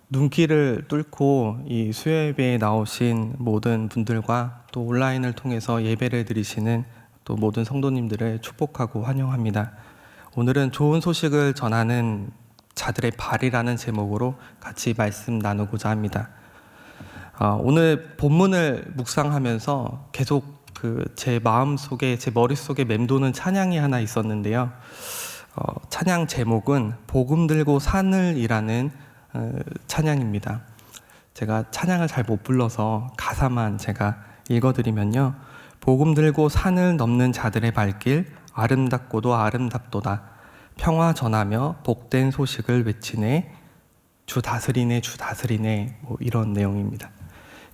눈길을 뚫고 이 수요 예배에 나오신 모든 분들과 또 온라인을 통해서 예배를 드리시는 또 모든 성도님들을 축복하고 환영합니다. 오늘은 좋은 소식을 전하는 자들의 발이라는 제목으로 같이 말씀 나누고자 합니다. 오늘 본문을 묵상하면서 계속 제 마음속에, 제 머릿속에 맴도는 찬양이 하나 있었는데요. 찬양 제목은 복음 들고 산을이라는 찬양입니다. 제가 찬양을 잘 못 불러서 가사만 제가 읽어드리면요. 복음 들고 산을 넘는 자들의 발길 아름답고도 아름답도다. 평화 전하며 복된 소식을 외치네. 주 다스리네 주 다스리네, 이런 내용입니다.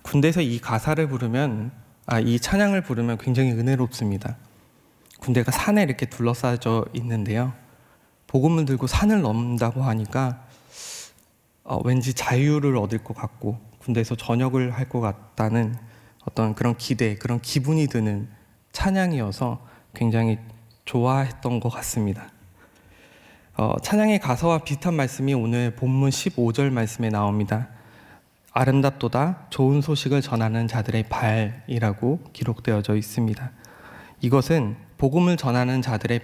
군대에서 이 가사를 부르면 이 찬양을 부르면 굉장히 은혜롭습니다. 군대가 산에 이렇게 둘러싸여 있는데요. 복음을 들고 산을 넘는다고 하니까 왠지 자유를 얻을 것 같고 군대에서 전역을 할 것 같다는 어떤 그런 기대, 그런 기분이 드는 찬양이어서 굉장히 좋아했던 것 같습니다. 찬양의 가사와 비슷한 말씀이 오늘 본문 15절 말씀에 나옵니다. 아름답도다 좋은 소식을 전하는 자들의 발이라고 기록되어져 있습니다. 이것은 복음을 전하는 자들의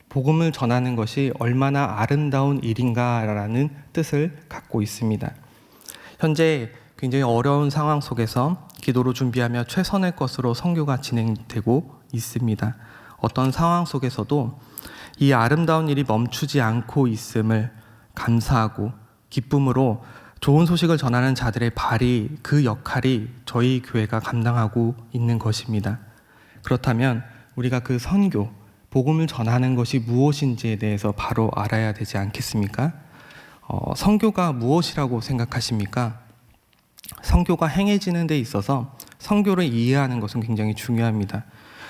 복음을 전하는 것이 얼마나 아름다운 일인가라는 뜻을 갖고 있습니다. 현재 굉장히 어려운 상황 속에서 기도로 준비하며 최선의 것으로 선교가 진행되고 있습니다. 어떤 상황 속에서도 이 아름다운 일이 멈추지 않고 있음을 감사하고 기쁨으로 좋은 소식을 전하는 자들의 발이, 그 역할이 저희 교회가 감당하고 있는 것입니다. 그렇다면 우리가 그 선교, 복음을 전하는 것이 무엇인지에 대해서 바로 알아야 되지 않겠습니까? 선교가 무엇이라고 생각하십니까? 선교가 행해지는 데 있어서 선교를 이해하는 것은 굉장히 중요합니다.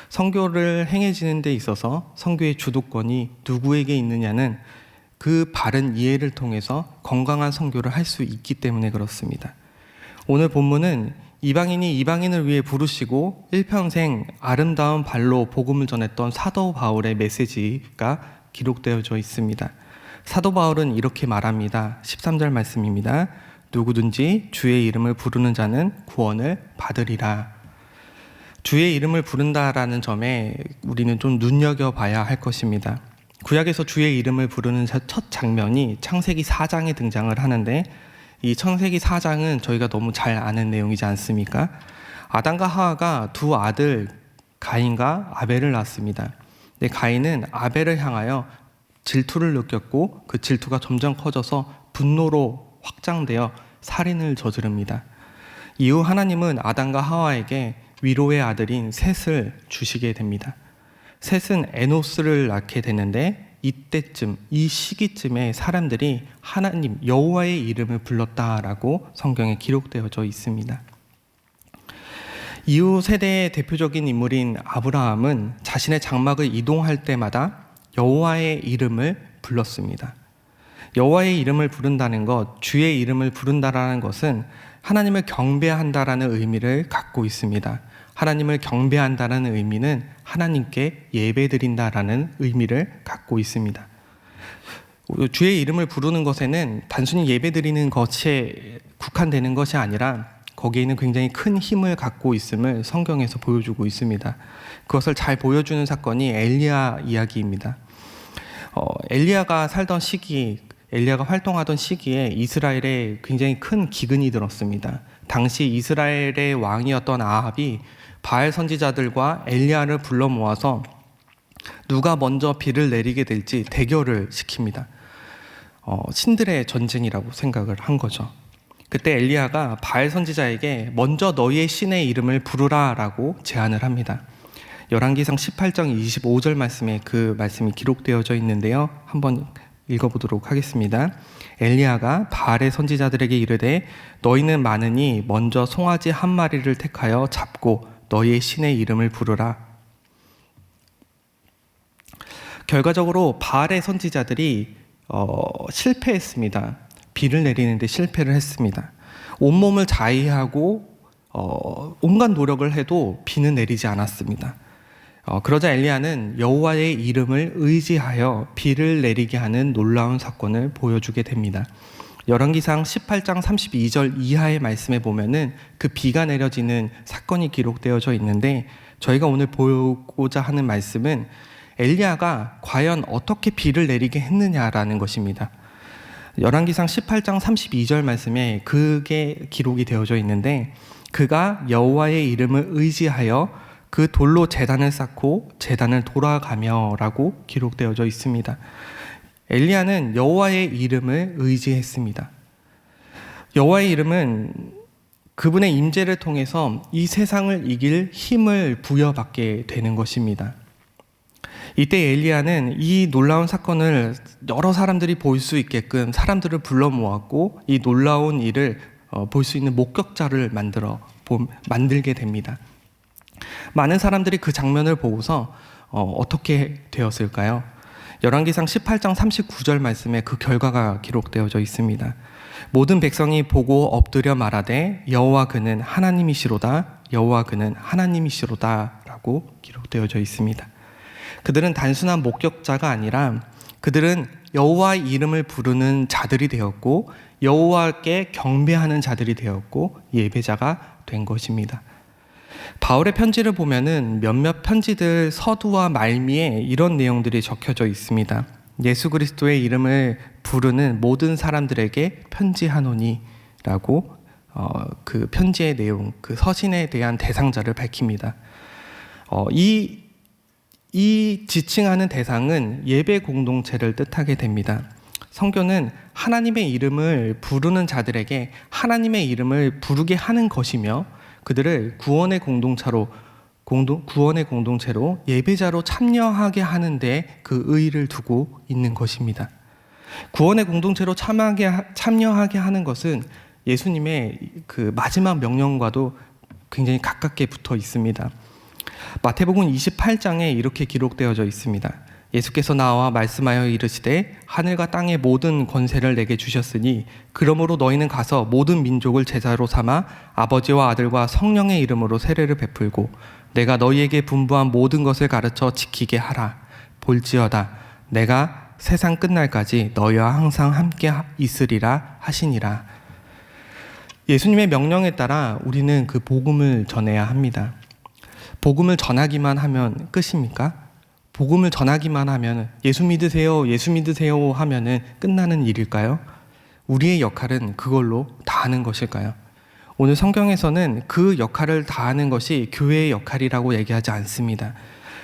선교를 행해지는 데 있어서 선교의 주도권이 누구에게 있느냐는 그 바른 이해를 통해서 건강한 선교를 할 수 있기 때문에 그렇습니다. 오늘 본문은 이방인이 이방인을 위해 부르시고 일평생 아름다운 발로 복음을 전했던 사도 바울의 메시지가 기록되어져 있습니다. 사도 바울은 이렇게 말합니다. 13절 말씀입니다. 누구든지 주의 이름을 부르는 자는 구원을 받으리라. 주의 이름을 부른다라는 점에 우리는 좀 눈여겨봐야 할 것입니다. 구약에서 주의 이름을 부르는 첫 장면이 창세기 4장에 등장을 하는데, 이 창세기 4장은 저희가 너무 잘 아는 내용이지 않습니까? 아담과 하와가 두 아들 가인과 아벨을 낳았습니다. 근데 가인은 아벨을 향하여 질투를 느꼈고 그 질투가 점점 커져서 분노로 확장되어 살인을 저지릅니다. 이후 하나님은 아담과 하와에게 위로의 아들인 셋을 주시게 됩니다. 셋은 에노스를 낳게 되는데, 이때쯤, 이 시기쯤에 사람들이 하나님 여호와의 이름을 불렀다라고 성경에 기록되어져 있습니다. 이후 세대의 대표적인 인물인 아브라함은 자신의 장막을 이동할 때마다 여호와의 이름을 불렀습니다. 여호와의 이름을 부른다는 것, 주의 이름을 부른다라는 것은 하나님을 경배한다라는 의미를 갖고 있습니다. 하나님을 경배한다는 의미는 하나님께 예배드린다라는 의미를 갖고 있습니다. 주의 이름을 부르는 것에는 단순히 예배드리는 것에 국한되는 것이 아니라 거기에는 굉장히 큰 힘을 갖고 있음을 성경에서 보여주고 있습니다. 그것을 잘 보여주는 사건이 엘리야 이야기입니다. 엘리야가 활동하던 시기에 이스라엘에 굉장히 큰 기근이 들었습니다. 당시 이스라엘의 왕이었던 아합이 바알 선지자들과 엘리야를 불러 모아서 누가 먼저 비를 내리게 될지 대결을 시킵니다. 신들의 전쟁이라고 생각을 한 거죠. 그때 엘리야가 바알 선지자에게 먼저 너희의 신의 이름을 부르라라고 제안을 합니다. 열왕기상 18장 25절 말씀에 그 말씀이 기록되어져 있는데요. 한번 읽어보도록 하겠습니다. 엘리야가 바알의 선지자들에게 이르되 너희는 많으니 먼저 송아지 한 마리를 택하여 잡고 너희의 신의 이름을 부르라. 결과적으로 바알의 선지자들이 실패했습니다. 비를 내리는데 실패를 했습니다. 온몸을 자위하고 온갖 노력을 해도 비는 내리지 않았습니다. 그러자 엘리야는 여호와의 이름을 의지하여 비를 내리게 하는 놀라운 사건을 보여주게 됩니다. 열왕기상 18장 32절 이하의 말씀에 보면은 그 비가 내려지는 사건이 기록되어져 있는데, 저희가 오늘 보고자 하는 말씀은 엘리야가 과연 어떻게 비를 내리게 했느냐라는 것입니다. 열왕기상 18장 32절 말씀에 그게 기록이 되어져 있는데, 그가 여호와의 이름을 의지하여 그 돌로 제단을 쌓고 제단을 돌아가며 라고 기록되어져 있습니다. 엘리야는 여호와의 이름을 의지했습니다. 여호와의 이름은 그분의 임재를 통해서 이 세상을 이길 힘을 부여받게 되는 것입니다. 이때 엘리야는 이 놀라운 사건을 여러 사람들이 볼 수 있게끔 사람들을 불러 모았고, 이 놀라운 일을 볼 수 있는 목격자를 만들게 됩니다. 많은 사람들이 그 장면을 보고서 어떻게 되었을까요? 열왕기상 18장 39절 말씀에 그 결과가 기록되어져 있습니다. 모든 백성이 보고 엎드려 말하되 여호와 그는 하나님이시로다, 여호와 그는 하나님이시로다 라고 기록되어져 있습니다. 그들은 단순한 목격자가 아니라 그들은 여호와의 이름을 부르는 자들이 되었고, 여호와께 경배하는 자들이 되었고, 예배자가 된 것입니다. 바울의 편지를 보면은 몇몇 편지들 서두와 말미에 이런 내용들이 적혀져 있습니다. 예수 그리스도의 이름을 부르는 모든 사람들에게 편지하노니 라고 그 편지의 내용, 그 서신에 대한 대상자를 밝힙니다. 이 지칭하는 대상은 예배 공동체를 뜻하게 됩니다. 성교는 하나님의 이름을 부르는 자들에게 하나님의 이름을 부르게 하는 것이며, 그들을 구원의 공동체로 예배자로 참여하게 하는데 그 의의를 두고 있는 것입니다. 구원의 공동체로 참여하게 하는 것은 예수님의 그 마지막 명령과도 굉장히 가깝게 붙어 있습니다. 마태복음 28장에 이렇게 기록되어져 있습니다. 예수께서 나와 말씀하여 이르시되 하늘과 땅의 모든 권세를 내게 주셨으니 그러므로 너희는 가서 모든 민족을 제자로 삼아 아버지와 아들과 성령의 이름으로 세례를 베풀고 내가 너희에게 분부한 모든 것을 가르쳐 지키게 하라. 볼지어다 내가 세상 끝날까지 너희와 항상 함께 있으리라 하시니라. 예수님의 명령에 따라 우리는 그 복음을 전해야 합니다. 복음을 전하기만 하면 끝입니까? 복음을 전하기만 하면 예수 믿으세요 하면은 끝나는 일일까요? 우리의 역할은 그걸로 다하는 것일까요? 오늘 성경에서는 그 역할을 다하는 것이 교회의 역할이라고 얘기하지 않습니다.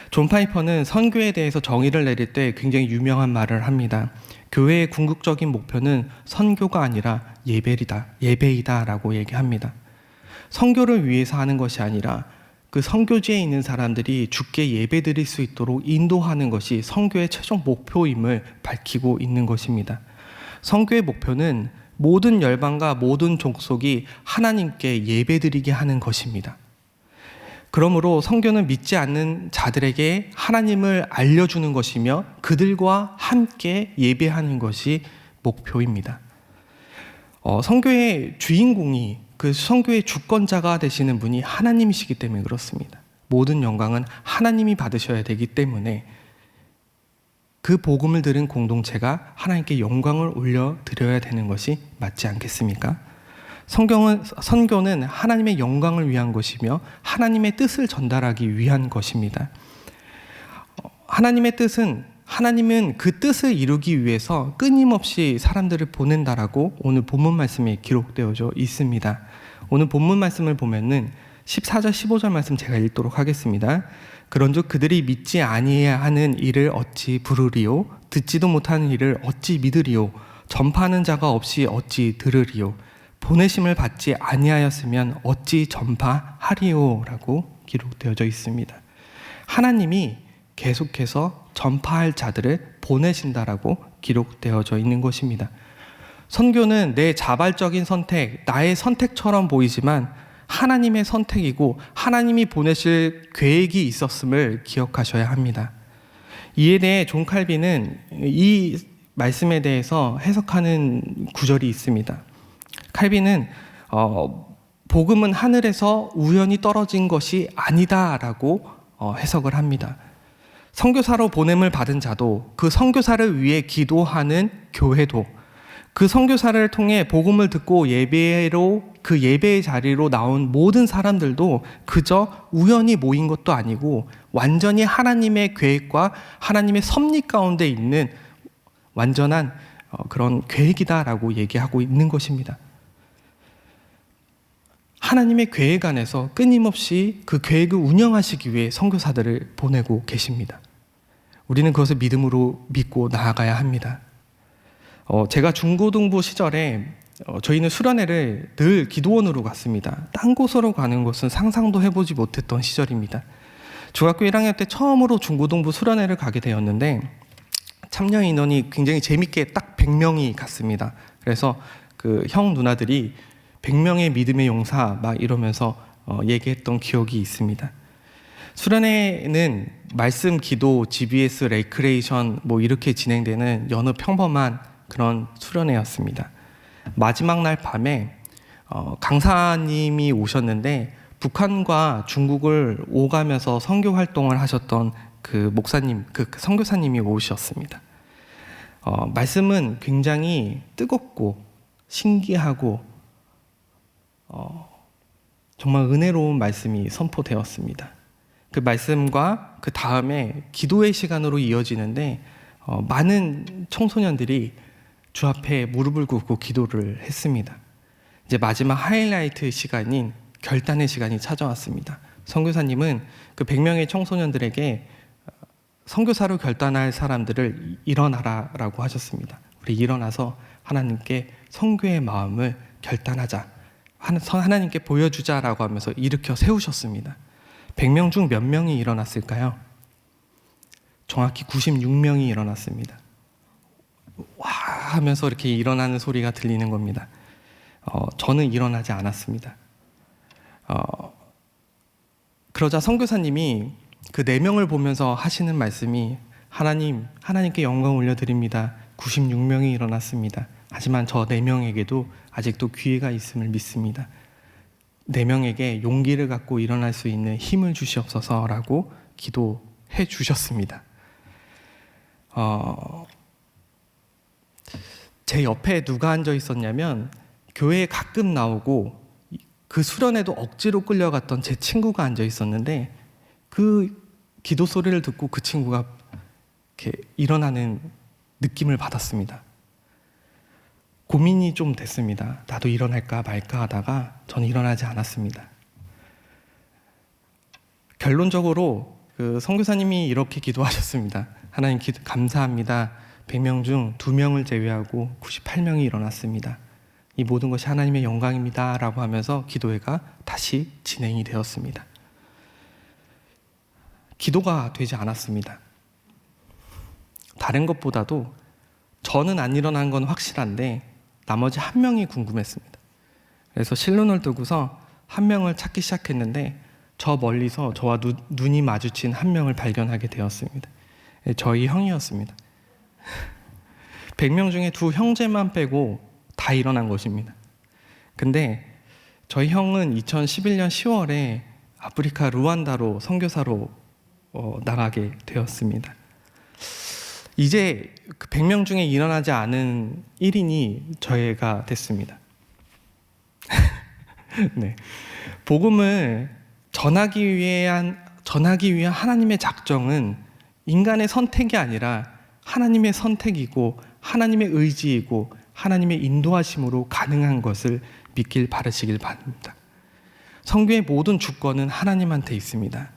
존 파이퍼는 선교에 대해서 정의를 내릴 때 굉장히 유명한 말을 합니다. 교회의 궁극적인 목표는 선교가 아니라 예배이다 라고 얘기합니다. 선교를 위해서 하는 것이 아니라 그 선교지에 있는 사람들이 주께 예배드릴 수 있도록 인도하는 것이 선교의 최종 목표임을 밝히고 있는 것입니다. 선교의 목표는 모든 열방과 모든 족속이 하나님께 예배드리게 하는 것입니다. 그러므로 선교는 믿지 않는 자들에게 하나님을 알려주는 것이며 그들과 함께 예배하는 것이 목표입니다. 선교의 주인공이 그 선교의 주권자가 되시는 분이 하나님이시기 때문에 그렇습니다. 모든 영광은 하나님이 받으셔야 되기 때문에 그 복음을 들은 공동체가 하나님께 영광을 올려드려야 되는 것이 맞지 않겠습니까? 선교는 하나님의 영광을 위한 것이며 하나님의 뜻을 전달하기 위한 것입니다. 하나님은 그 뜻을 이루기 위해서 끊임없이 사람들을 보낸다라고 오늘 본문 말씀에 기록되어져 있습니다. 오늘 본문 말씀을 보면은 14절 15절 말씀 제가 읽도록 하겠습니다. 그런즉 그들이 믿지 아니하는 일을 어찌 부르리요? 듣지도 못하는 일을 어찌 믿으리요? 전파하는 자가 없이 어찌 들으리요? 보내심을 받지 아니하였으면 어찌 전파하리요? 라고 기록되어져 있습니다. 하나님이 계속해서 전파할 자들을 보내신다라고 기록되어져 있는 것입니다. 선교는 내 자발적인 선택, 나의 선택처럼 보이지만 하나님의 선택이고 하나님이 보내실 계획이 있었음을 기억하셔야 합니다. 이에 대해 존 칼빈은 이 말씀에 대해서 해석하는 구절이 있습니다. 칼빈은 복음은 하늘에서 우연히 떨어진 것이 아니다라고 해석을 합니다. 선교사로 보냄을 받은 자도 그 선교사를 위해 기도하는 교회도 그 선교사를 통해 복음을 듣고 그 예배의 자리로 나온 모든 사람들도 그저 우연히 모인 것도 아니고 완전히 하나님의 계획과 하나님의 섭리 가운데 있는 완전한 그런 계획이다라고 얘기하고 있는 것입니다. 하나님의 계획 안에서 끊임없이 그 계획을 운영하시기 위해 선교사들을 보내고 계십니다. 우리는 그것을 믿음으로 믿고 나아가야 합니다. 제가 중고등부 시절에 저희는 수련회를 늘 기도원으로 갔습니다. 딴 곳으로 가는 것은 상상도 해보지 못했던 시절입니다. 중학교 1학년 때 처음으로 중고등부 수련회를 가게 되었는데 참여 인원이 굉장히 재밌게 딱 100명이 갔습니다. 그래서 그 형 누나들이 100명의 믿음의 용사 막 이러면서 얘기했던 기억이 있습니다. 수련회는 말씀, 기도, GBS, 레크레이션 뭐 이렇게 진행되는 여느 평범한 그런 수련회였습니다. 마지막 날 밤에 강사님이 오셨는데 북한과 중국을 오가면서 선교 활동을 하셨던 그 목사님, 그 선교사님이 오셨습니다. 말씀은 굉장히 뜨겁고 신기하고 정말 은혜로운 말씀이 선포되었습니다. 그 말씀과 그 다음에 기도의 시간으로 이어지는데 많은 청소년들이 주 앞에 무릎을 꿇고 기도를 했습니다. 이제 마지막 하이라이트 시간인 결단의 시간이 찾아왔습니다. 선교사님은 그 100명의 청소년들에게 선교사로 결단할 사람들을 일어나라라고 하셨습니다. 우리 일어나서 하나님께 선교의 마음을 결단하자, 하나님께 보여주자라고 하면서 일으켜 세우셨습니다. 100명 중 몇 명이 일어났을까요? 정확히 96명이 일어났습니다. 와 하면서 이렇게 일어나는 소리가 들리는 겁니다. 저는 일어나지 않았습니다. 그러자 선교사님이 그 4명을 보면서 하시는 말씀이 하나님께 영광 올려드립니다. 96명이 일어났습니다. 하지만 저 4명에게도 아직도 기회가 있음을 믿습니다. 4명에게 용기를 갖고 일어날 수 있는 힘을 주시옵소서라고 기도해 주셨습니다. 제 옆에 누가 앉아 있었냐면 교회에 가끔 나오고 그 수련회도 억지로 끌려갔던 제 친구가 앉아 있었는데 그 기도 소리를 듣고 그 친구가 이렇게 일어나는 느낌을 받았습니다. 고민이 좀 됐습니다. 나도 일어날까 말까 하다가 저는 일어나지 않았습니다. 결론적으로 그 선교사님이 이렇게 기도하셨습니다. 하나님 감사합니다. 100명 중 2명을 제외하고 98명이 일어났습니다. 이 모든 것이 하나님의 영광입니다. 라고 하면서 기도회가 다시 진행이 되었습니다. 기도가 되지 않았습니다. 다른 것보다도 저는 안 일어난 건 확실한데 나머지 1명이 궁금했습니다. 그래서 실눈을 뜨고서 1명을 찾기 시작했는데 저 멀리서 저와 눈이 마주친 1명을 발견하게 되었습니다. 저희 형이었습니다. 100명 중에 2 형제만 빼고 다 일어난 것입니다. 근데 저희 형은 2011년 10월에 아프리카 루안다로 선교사로 나가게 되었습니다. 이제 그 100명 중에 일어나지 않은 1인이 저희가 됐습니다. 네. 복음을 전하기 위한 하나님의 작정은 인간의 선택이 아니라 하나님의 선택이고 하나님의 의지이고 하나님의 인도하심으로 가능한 것을 믿길 바라시길 바랍니다. 선교의 모든 주권은 하나님한테 있습니다.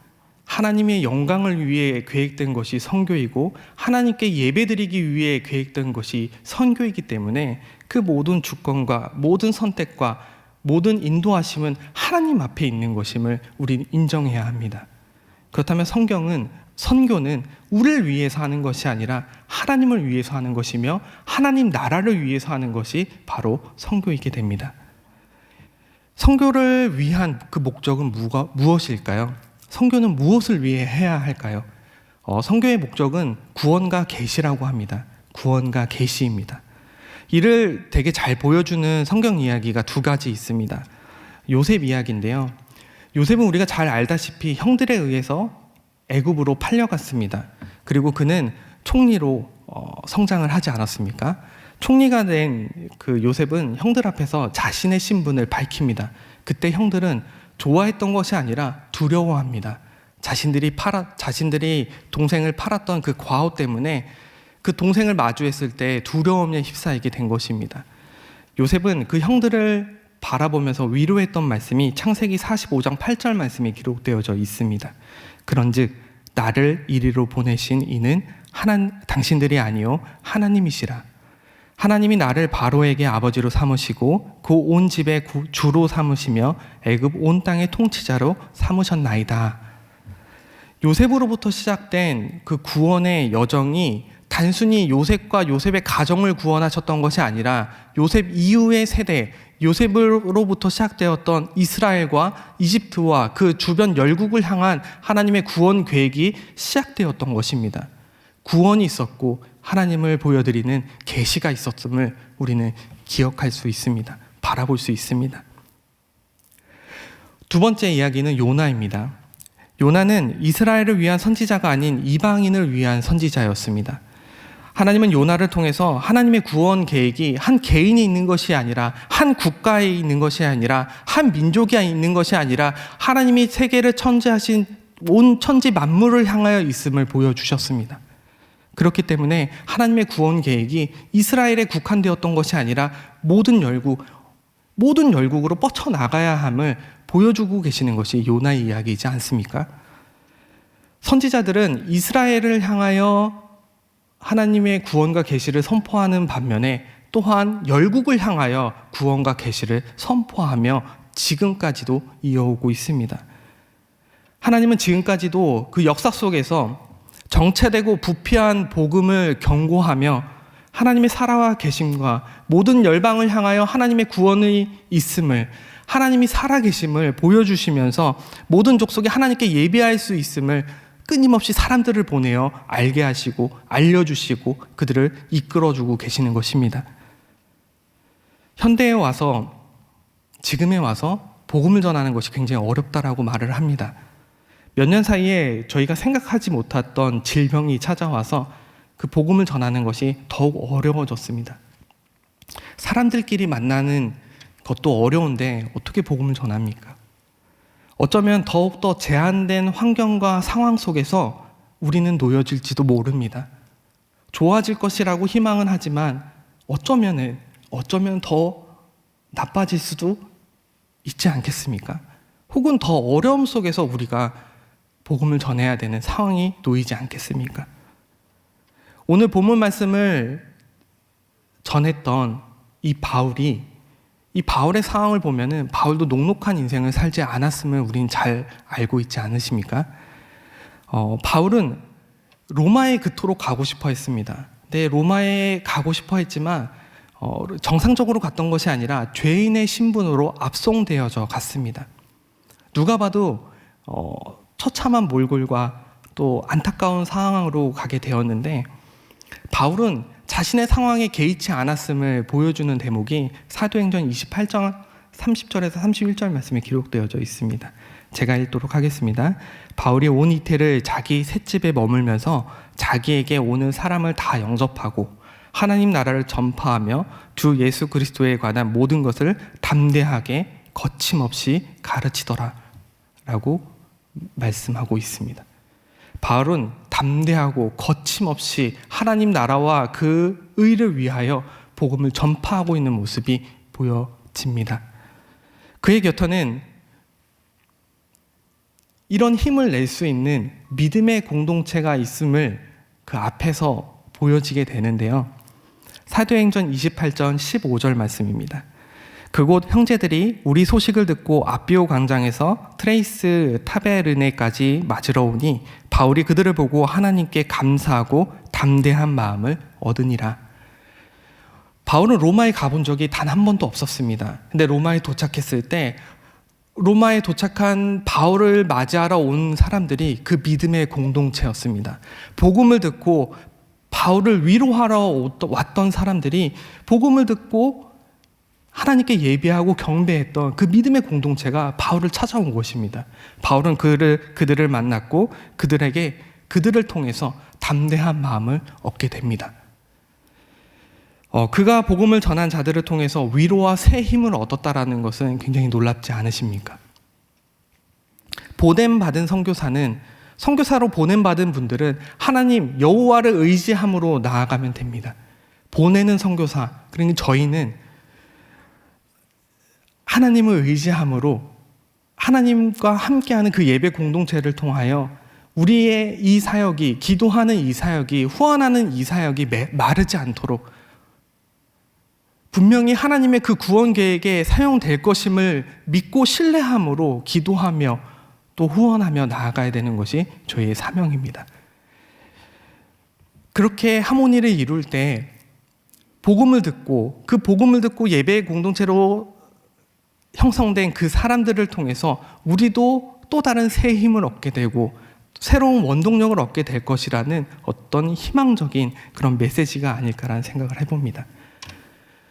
하나님의 영광을 위해 계획된 것이 선교이고 하나님께 예배드리기 위해 계획된 것이 선교이기 때문에 그 모든 주권과 모든 선택과 모든 인도하심은 하나님 앞에 있는 것임을 우리는 인정해야 합니다. 그렇다면 선교는 우리를 위해서 하는 것이 아니라 하나님을 위해서 하는 것이며 하나님 나라를 위해서 하는 것이 바로 선교이게 됩니다. 선교를 위한 그 목적은 무엇일까요? 선교는 무엇을 위해 해야 할까요? 선교의 목적은 구원과 계시라고 합니다. 구원과 계시입니다. 이를 되게 잘 보여주는 성경 이야기가 2가지 있습니다. 요셉 이야기인데요. 요셉은 우리가 잘 알다시피 형들에 의해서 애굽으로 팔려갔습니다. 그리고 그는 총리로 성장을 하지 않았습니까? 총리가 된 그 요셉은 형들 앞에서 자신의 신분을 밝힙니다. 그때 형들은 좋아했던 것이 아니라 두려워합니다. 자신들이 동생을 팔았던 그 과오 때문에 그 동생을 마주했을 때 두려움에 휩싸이게 된 것입니다. 요셉은 그 형들을 바라보면서 위로했던 말씀이 창세기 45장 8절 말씀에 기록되어져 있습니다. 그런즉 나를 이리로 보내신 이는 당신들이 아니요 하나님이시라. 하나님이 나를 바로에게 아버지로 삼으시고 그 온 집의 주로 삼으시며 애굽 온 땅의 통치자로 삼으셨나이다. 요셉으로부터 시작된 그 구원의 여정이 단순히 요셉과 요셉의 가정을 구원하셨던 것이 아니라 요셉 이후의 세대, 요셉으로부터 시작되었던 이스라엘과 이집트와 그 주변 열국을 향한 하나님의 구원 계획이 시작되었던 것입니다. 구원이 있었고 하나님을 보여드리는 계시가 있었음을 우리는 기억할 수 있습니다. 바라볼 수 있습니다. 두 번째 이야기는 요나입니다. 요나는 이스라엘을 위한 선지자가 아닌 이방인을 위한 선지자였습니다. 하나님은 요나를 통해서 하나님의 구원 계획이 한 개인이 있는 것이 아니라 한 국가에 있는 것이 아니라 한 민족에 있는 것이 아니라 하나님이 세계를 천지하신 온 천지 만물을 향하여 있음을 보여주셨습니다. 그렇기 때문에 하나님의 구원 계획이 이스라엘에 국한되었던 것이 아니라 모든 열국으로 뻗쳐나가야 함을 보여주고 계시는 것이 요나의 이야기이지 않습니까? 선지자들은 이스라엘을 향하여 하나님의 구원과 계시를 선포하는 반면에 또한 열국을 향하여 구원과 계시를 선포하며 지금까지도 이어오고 있습니다. 하나님은 지금까지도 그 역사 속에서 정체되고 부패한 복음을 경고하며 하나님의 살아와 계심과 모든 열방을 향하여 하나님의 구원의 있음을, 하나님이 살아계심을 보여주시면서 모든 족속이 하나님께 예배할 수 있음을 끊임없이 사람들을 보내어 알게 하시고 알려주시고 그들을 이끌어주고 계시는 것입니다. 현대에 와서, 지금에 와서 복음을 전하는 것이 굉장히 어렵다라고 말을 합니다. 몇 년 사이에 저희가 생각하지 못했던 질병이 찾아와서 그 복음을 전하는 것이 더욱 어려워졌습니다. 사람들끼리 만나는 것도 어려운데 어떻게 복음을 전합니까? 어쩌면 더욱더 제한된 환경과 상황 속에서 우리는 놓여질지도 모릅니다. 좋아질 것이라고 희망은 하지만 어쩌면 더 나빠질 수도 있지 않겠습니까? 혹은 더 어려움 속에서 우리가 복음을 전해야 되는 상황이 놓이지 않겠습니까? 오늘 본문 말씀을 전했던 이 바울의 상황을 보면은 바울도 녹록한 인생을 살지 않았음을 우리는 잘 알고 있지 않으십니까? 바울은 로마에 그토록 가고 싶어 했습니다. 근데 로마에 가고 싶어 했지만 정상적으로 갔던 것이 아니라 죄인의 신분으로 압송되어져 갔습니다. 누가 봐도 처참한 몰골과 또 안타까운 상황으로 가게 되었는데 바울은 자신의 상황에 개의치 않았음을 보여주는 대목이 사도행전 28장 30절에서 31절 말씀에 기록되어져 있습니다. 제가 읽도록 하겠습니다. 바울이 온 이태를 자기 셋집에 머물면서 자기에게 오는 사람을 다 영접하고 하나님 나라를 전파하며 주 예수 그리스도에 관한 모든 것을 담대하게 거침없이 가르치더라 라고 말씀하고 있습니다. 바울은 담대하고 거침없이 하나님 나라와 그 의를 위하여 복음을 전파하고 있는 모습이 보여집니다. 그의 곁에는 이런 힘을 낼 수 있는 믿음의 공동체가 있음을 그 앞에서 보여지게 되는데요. 사도행전 28장 15절 말씀입니다. 그곳 형제들이 우리 소식을 듣고 아비오 광장에서 트레이스 타베르네까지 맞으러 오니 바울이 그들을 보고 하나님께 감사하고 담대한 마음을 얻으니라. 바울은 로마에 가본 적이 단 한 번도 없었습니다. 근데 로마에 도착했을 때 로마에 도착한 바울을 맞이하러 온 사람들이 그 믿음의 공동체였습니다. 복음을 듣고 바울을 위로하러 왔던 사람들이 복음을 듣고 하나님께 예배하고 경배했던 그 믿음의 공동체가 바울을 찾아온 것입니다. 바울은 그들을 만났고 그들을 통해서 담대한 마음을 얻게 됩니다. 그가 복음을 전한 자들을 통해서 위로와 새 힘을 얻었다라는 것은 굉장히 놀랍지 않으십니까? 보냄받은 선교사는, 선교사로 보냄받은 분들은 하나님 여호와를 의지함으로 나아가면 됩니다. 보내는 선교사, 그러니까 저희는 하나님을 의지함으로 하나님과 함께하는 그 예배 공동체를 통하여 우리의 이 사역이, 기도하는 이 사역이, 후원하는 이 사역이 마르지 않도록 분명히 하나님의 그 구원 계획에 사용될 것임을 믿고 신뢰함으로 기도하며 또 후원하며 나아가야 되는 것이 저희의 사명입니다. 그렇게 하모니를 이룰 때 복음을 듣고, 그 복음을 듣고 예배 공동체로 형성된 그 사람들을 통해서 우리도 또 다른 새 힘을 얻게 되고 새로운 원동력을 얻게 될 것이라는 어떤 희망적인 그런 메시지가 아닐까라는 생각을 해봅니다.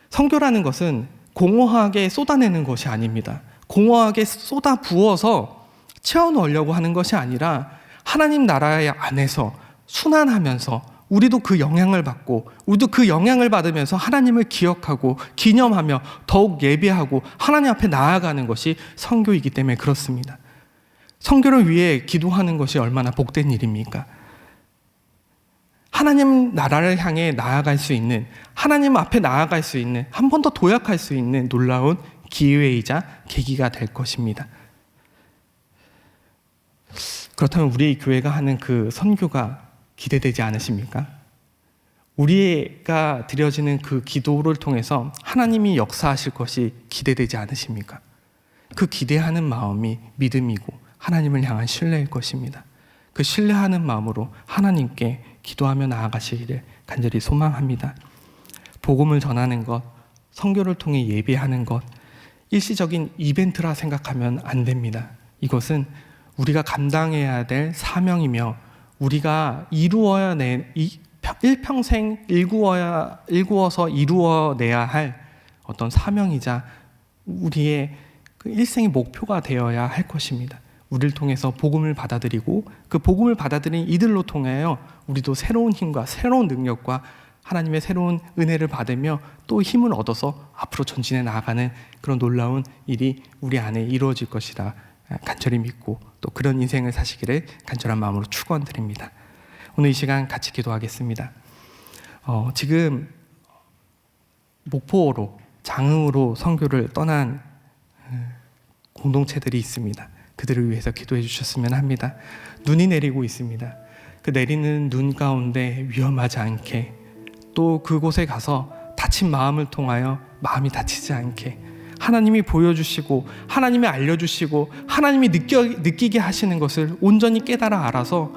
선교라는 것은 공허하게 쏟아내는 것이 아닙니다. 공허하게 쏟아 부어서 채워넣으려고 하는 것이 아니라 하나님 나라의 안에서 순환하면서 우리도 그 영향을 받고 우리도 그 영향을 받으면서 하나님을 기억하고 기념하며 더욱 예배하고 하나님 앞에 나아가는 것이 선교이기 때문에 그렇습니다. 선교를 위해 기도하는 것이 얼마나 복된 일입니까? 하나님 나라를 향해 나아갈 수 있는, 하나님 앞에 나아갈 수 있는, 한 번 더 도약할 수 있는 놀라운 기회이자 계기가 될 것입니다. 그렇다면 우리 교회가 하는 그 선교가 기대되지 않으십니까? 우리가 드려지는 그 기도를 통해서 하나님이 역사하실 것이 기대되지 않으십니까? 그 기대하는 마음이 믿음이고 하나님을 향한 신뢰일 것입니다. 그 신뢰하는 마음으로 하나님께 기도하며 나아가시기를 간절히 소망합니다. 복음을 전하는 것, 선교를 통해 예배하는 것, 일시적인 이벤트라 생각하면 안 됩니다. 이것은 우리가 감당해야 될 사명이며 우리가 일평생 일구어서 이루어내야 할 어떤 사명이자 우리의 그 일생의 목표가 되어야 할 것입니다. 우리를 통해서 복음을 받아들이고 그 복음을 받아들인 이들로 통하여 우리도 새로운 힘과 새로운 능력과 하나님의 새로운 은혜를 받으며 또 힘을 얻어서 앞으로 전진해 나아가는 그런 놀라운 일이 우리 안에 이루어질 것이라 간절히 믿고 또 그런 인생을 사시기를 간절한 마음으로 축원드립니다. 오늘 이 시간 같이 기도하겠습니다. 지금 목포로 장흥으로 선교를 떠난 공동체들이 있습니다. 그들을 위해서 기도해 주셨으면 합니다. 눈이 내리고 있습니다. 그 내리는 눈 가운데 위험하지 않게 또 그곳에 가서 다친 마음을 통하여 마음이 다치지 않게 하나님이 보여주시고 하나님이 알려주시고 하나님이 느끼게 하시는 것을 온전히 깨달아 알아서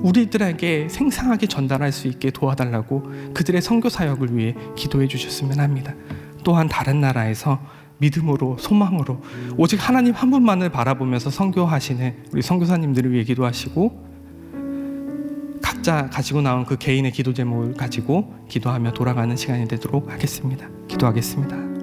우리들에게 생생하게 전달할 수 있게 도와달라고 그들의 선교 사역을 위해 기도해 주셨으면 합니다. 또한 다른 나라에서 믿음으로 소망으로 오직 하나님 한 분만을 바라보면서 선교하시는 우리 선교사님들을 위해 기도하시고 각자 가지고 나온 그 개인의 기도 제목을 가지고 기도하며 돌아가는 시간이 되도록 하겠습니다. 기도하겠습니다.